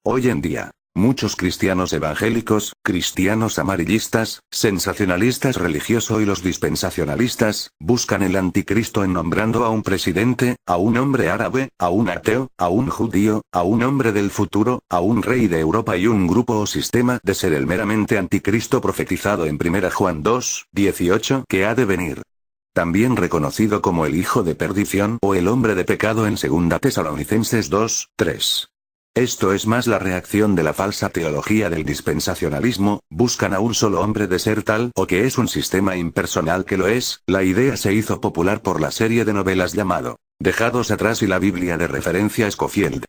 Hoy en día, muchos cristianos evangélicos, cristianos amarillistas, sensacionalistas religiosos y los dispensacionalistas, buscan el anticristo en nombrando a un presidente, a un hombre árabe, a un ateo, a un judío, a un hombre del futuro, a un rey de Europa y un grupo o sistema de ser el meramente anticristo profetizado en 1 Juan 2, 18 que ha de venir. También reconocido como el hijo de perdición o el hombre de pecado en 2 Tesalonicenses 2, 3. Esto es más la reacción de la falsa teología del dispensacionalismo, buscan a un solo hombre de ser tal o que es un sistema impersonal que lo es. La idea se hizo popular por la serie de novelas llamado Dejados atrás y la Biblia de referencia Scofield.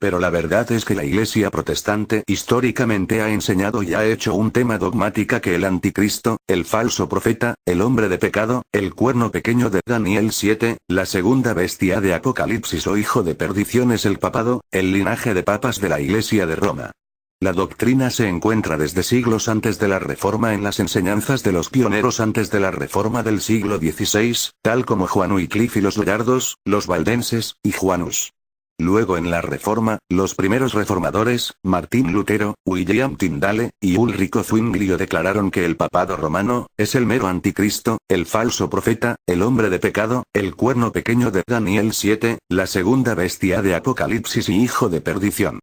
Pero la verdad es que la Iglesia protestante históricamente ha enseñado y ha hecho un tema dogmática que el anticristo, el falso profeta, el hombre de pecado, el cuerno pequeño de Daniel 7, la segunda bestia de Apocalipsis o hijo de perdición es el papado, el linaje de papas de la Iglesia de Roma. La doctrina se encuentra desde siglos antes de la Reforma en las enseñanzas de los pioneros antes de la Reforma del siglo XVI, tal como Juan Wycliffe y los Lollardos, los valdenses, y Juanus. Luego en la Reforma, los primeros reformadores, Martín Lutero, William Tyndale, y Ulrico Zwinglio declararon que el papado romano, es el mero anticristo, el falso profeta, el hombre de pecado, el cuerno pequeño de Daniel 7, la segunda bestia de Apocalipsis y hijo de perdición.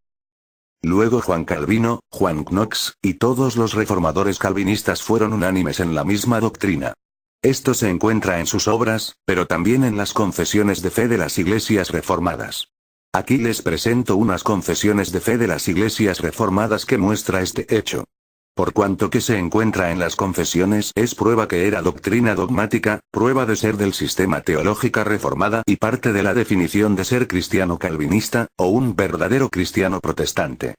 Luego Juan Calvino, Juan Knox, y todos los reformadores calvinistas fueron unánimes en la misma doctrina. Esto se encuentra en sus obras, pero también en las confesiones de fe de las iglesias reformadas. Aquí les presento unas confesiones de fe de las iglesias reformadas que muestra este hecho. Por cuanto que se encuentra en las confesiones es prueba que era doctrina dogmática, prueba de ser del sistema teológica reformada y parte de la definición de ser cristiano calvinista, o un verdadero cristiano protestante.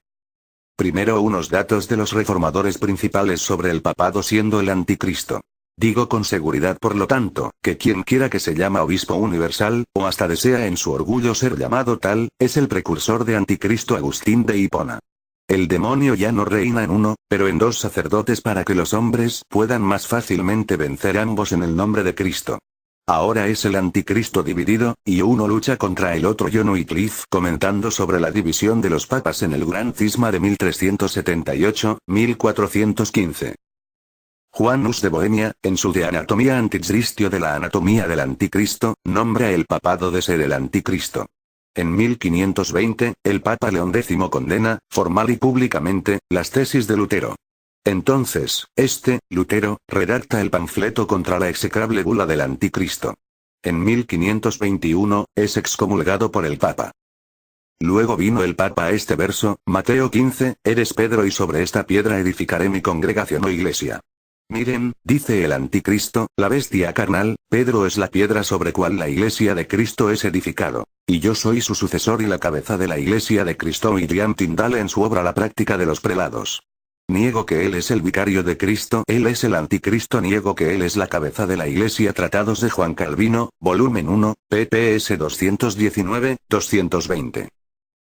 Primero unos datos de los reformadores principales sobre el papado siendo el anticristo. Digo con seguridad por lo tanto, que quien quiera que se llama obispo universal, o hasta desea en su orgullo ser llamado tal, es el precursor de anticristo Agustín de Hipona. El demonio ya no reina en uno, pero en dos sacerdotes para que los hombres puedan más fácilmente vencer ambos en el nombre de Cristo. Ahora es el anticristo dividido, y uno lucha contra el otro. John Wycliffe comentando sobre la división de los papas en el gran cisma de 1378-1415. Juan Hus de Bohemia, en su De Anatomía Antichristio de la anatomía del anticristo, nombra el papado de ser el anticristo. En 1520, el Papa León X condena, formal y públicamente, las tesis de Lutero. Entonces, Lutero, redacta el panfleto contra la execrable bula del anticristo. En 1521, es excomulgado por el Papa. Luego vino el Papa a este verso, Mateo 15, eres Pedro y sobre esta piedra edificaré mi congregación o iglesia. Miren, dice el anticristo, la bestia carnal, Pedro es la piedra sobre cual la iglesia de Cristo es edificado. Y yo soy su sucesor y la cabeza de la iglesia de Cristo. William Tyndale en su obra La práctica de los prelados. Niego que él es el vicario de Cristo, él es el anticristo. Niego que él es la cabeza de la iglesia. Tratados de Juan Calvino, volumen 1, pp.s 219-220.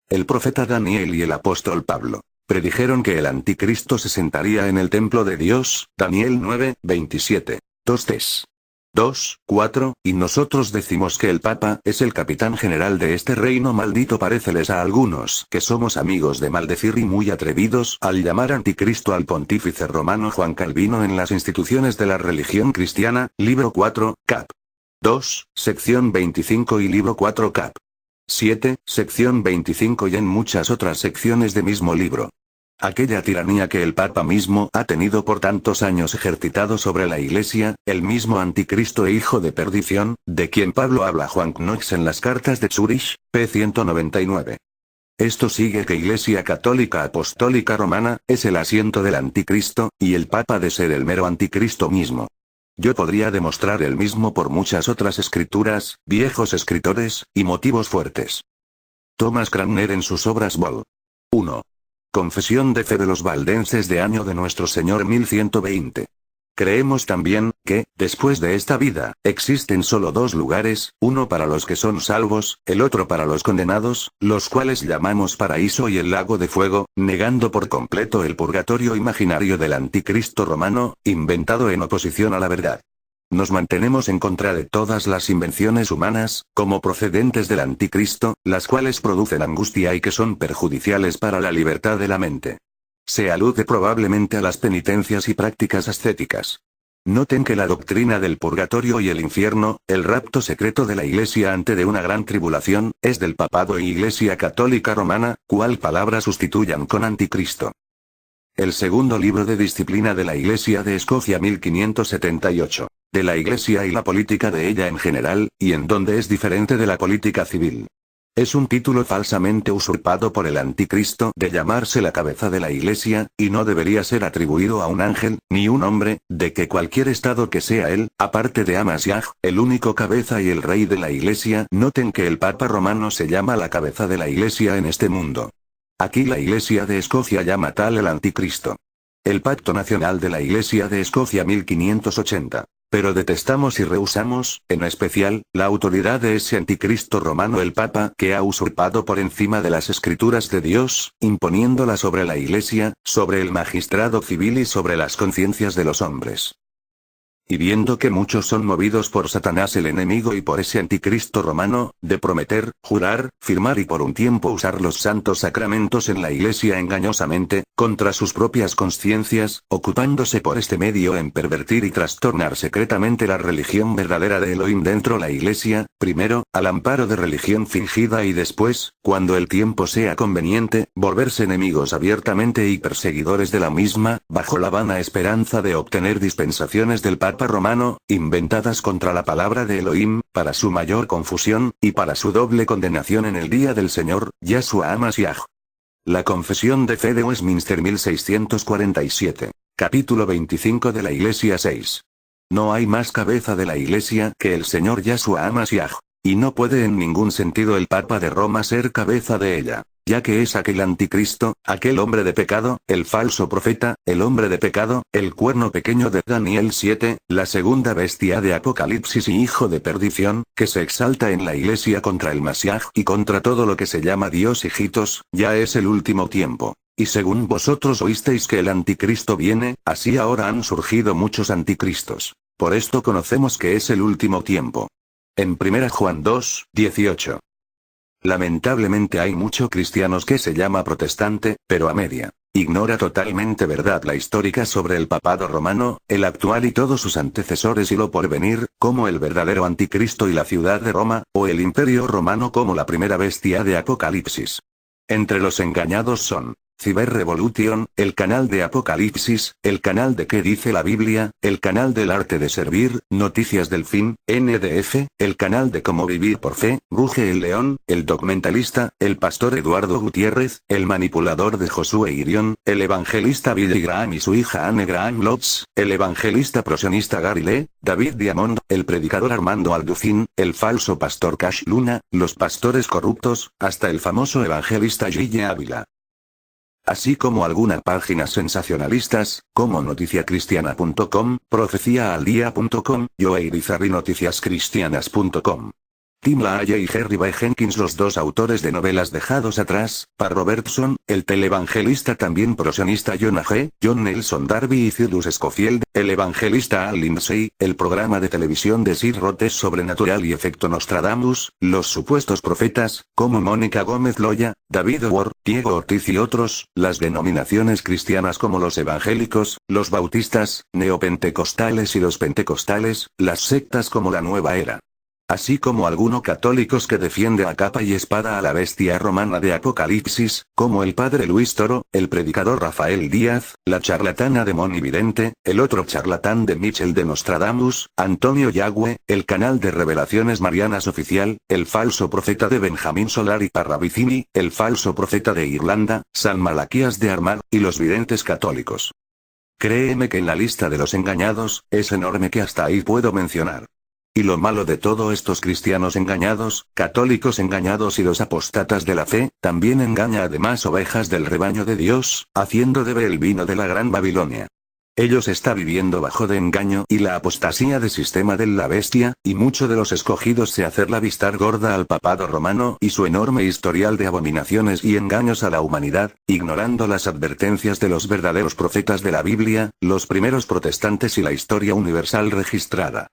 El profeta Daniel y el apóstol Pablo predijeron que el anticristo se sentaría en el templo de Dios, Daniel 9, 27. 2 Tes. 2, 4, y nosotros decimos que el Papa es el capitán general de este reino maldito. Paréceles a algunos que somos amigos de maldecir y muy atrevidos al llamar anticristo al pontífice romano Juan Calvino en las instituciones de la religión cristiana, libro 4, cap. 2, sección 25 y libro 4 cap. 7, sección 25 y en muchas otras secciones de mismo libro. Aquella tiranía que el Papa mismo ha tenido por tantos años ejercitado sobre la Iglesia, el mismo anticristo e hijo de perdición, de quien Pablo habla Juan Knox en las cartas de Zurich, p. 199. Esto sigue que Iglesia Católica Apostólica Romana, es el asiento del anticristo, y el Papa de ser el mero anticristo mismo. Yo podría demostrar el mismo por muchas otras escrituras, viejos escritores, y motivos fuertes. Thomas Cranmer en sus obras Vol. 1. Confesión de fe de los valdenses de año de nuestro Señor 1120. Creemos también, que, después de esta vida, existen solo dos lugares, uno para los que son salvos, el otro para los condenados, los cuales llamamos paraíso y el lago de fuego, negando por completo el purgatorio imaginario del anticristo romano, inventado en oposición a la verdad. Nos mantenemos en contra de todas las invenciones humanas, como procedentes del anticristo, las cuales producen angustia y que son perjudiciales para la libertad de la mente. Se alude probablemente a las penitencias y prácticas ascéticas. Noten que la doctrina del purgatorio y el infierno, el rapto secreto de la Iglesia antes de una gran tribulación, es del papado y Iglesia Católica Romana, cual palabra sustituyan con anticristo. El segundo libro de disciplina de la Iglesia de Escocia 1578. De la Iglesia y la política de ella en general, y en donde es diferente de la política civil. Es un título falsamente usurpado por el anticristo de llamarse la cabeza de la Iglesia, y no debería ser atribuido a un ángel, ni un hombre, de que cualquier estado que sea él, aparte de Amasiaj, el único cabeza y el rey de la Iglesia. Noten que el Papa Romano se llama la cabeza de la Iglesia en este mundo. Aquí la Iglesia de Escocia llama tal el anticristo. El Pacto Nacional de la Iglesia de Escocia 1580. Pero detestamos y rehusamos, en especial, la autoridad de ese anticristo romano el Papa que ha usurpado por encima de las escrituras de Dios, imponiéndola sobre la Iglesia, sobre el magistrado civil y sobre las conciencias de los hombres. Y viendo que muchos son movidos por Satanás el enemigo y por ese anticristo romano, de prometer, jurar, firmar y por un tiempo usar los santos sacramentos en la Iglesia engañosamente, contra sus propias conciencias, ocupándose por este medio en pervertir y trastornar secretamente la religión verdadera de Elohim dentro la Iglesia, primero, al amparo de religión fingida y después, cuando el tiempo sea conveniente, volverse enemigos abiertamente y perseguidores de la misma, bajo la vana esperanza de obtener dispensaciones del Papa Romano, inventadas contra la palabra de Elohim, para su mayor confusión, y para su doble condenación en el día del Señor, Yahshua HaMashiach. La Confesión de Fe de Westminster 1647. Capítulo 25 de la Iglesia 6. No hay más cabeza de la Iglesia que el Señor Yahshua HaMashiach. Y no puede en ningún sentido el Papa de Roma ser cabeza de ella, ya que es aquel anticristo, aquel hombre de pecado, el falso profeta, el hombre de pecado, el cuerno pequeño de Daniel 7, la segunda bestia de Apocalipsis y hijo de perdición, que se exalta en la Iglesia contra el Masiaj y contra todo lo que se llama Dios. Hijitos, ya es el último tiempo. Y según vosotros oísteis que el anticristo viene, así ahora han surgido muchos anticristos. Por esto conocemos que es el último tiempo. En 1 Juan 2, 18. Lamentablemente hay muchos cristianos que se llama protestante, pero a media. Ignora totalmente verdad la histórica sobre el papado romano, el actual y todos sus antecesores y lo por venir, como el verdadero anticristo y la ciudad de Roma, o el imperio romano como la primera bestia de Apocalipsis. Entre los engañados son Cyber Revolution, el canal de Apocalipsis, el canal de ¿Qué dice la Biblia?, el canal del arte de servir, Noticias del Fin, NDF, el canal de Cómo vivir por fe, Ruge el León, el documentalista, el pastor Eduardo Gutiérrez, el manipulador de Josué Irión, el evangelista Billy Graham y su hija Anne Graham Lotz, el evangelista prosionista Gary Lee, David Diamond, el predicador Armando Alducin, el falso pastor Cash Luna, los pastores corruptos, hasta el famoso evangelista Gille Ávila. Así como algunas páginas sensacionalistas, como noticiacristiana.com, profeciaaldia.com, Yoeirizar y noticiascristianas.com. Tim LaHaye y Henry B. Jenkins, los dos autores de novelas dejados atrás, Pat Robertson, el televangelista también prosionista Jonah G., John Nelson Darby y Cyrus Scofield, el evangelista Al Lindsey, el programa de televisión de Sid Roth Sobrenatural y Efecto Nostradamus, los supuestos profetas, como Mónica Gómez Loya, David Ward, Diego Ortiz y otros, las denominaciones cristianas como los evangélicos, los bautistas, neopentecostales y los pentecostales, las sectas como la Nueva Era. Así como algunos católicos que defiende a capa y espada a la bestia romana de Apocalipsis, como el padre Luis Toro, el predicador Rafael Díaz, la charlatana de Moni Vidente, el otro charlatán de Michel de Nostradamus, Antonio Yagüe, el canal de Revelaciones Marianas Oficial, el falso profeta de Benjamín Solari Parravicini, el falso profeta de Irlanda, San Malaquías de Armagh, y los videntes católicos. Créeme que en la lista de los engañados, es enorme que hasta ahí puedo mencionar. Y lo malo de todo estos cristianos engañados, católicos engañados y los apóstatas de la fe, también engaña además ovejas del rebaño de Dios, haciendo beber el vino de la gran Babilonia. Ellos está viviendo bajo de engaño y la apostasía de sistema de la bestia, y mucho de los escogidos se hacer la vistar gorda al papado romano y su enorme historial de abominaciones y engaños a la humanidad, ignorando las advertencias de los verdaderos profetas de la Biblia, los primeros protestantes y la historia universal registrada.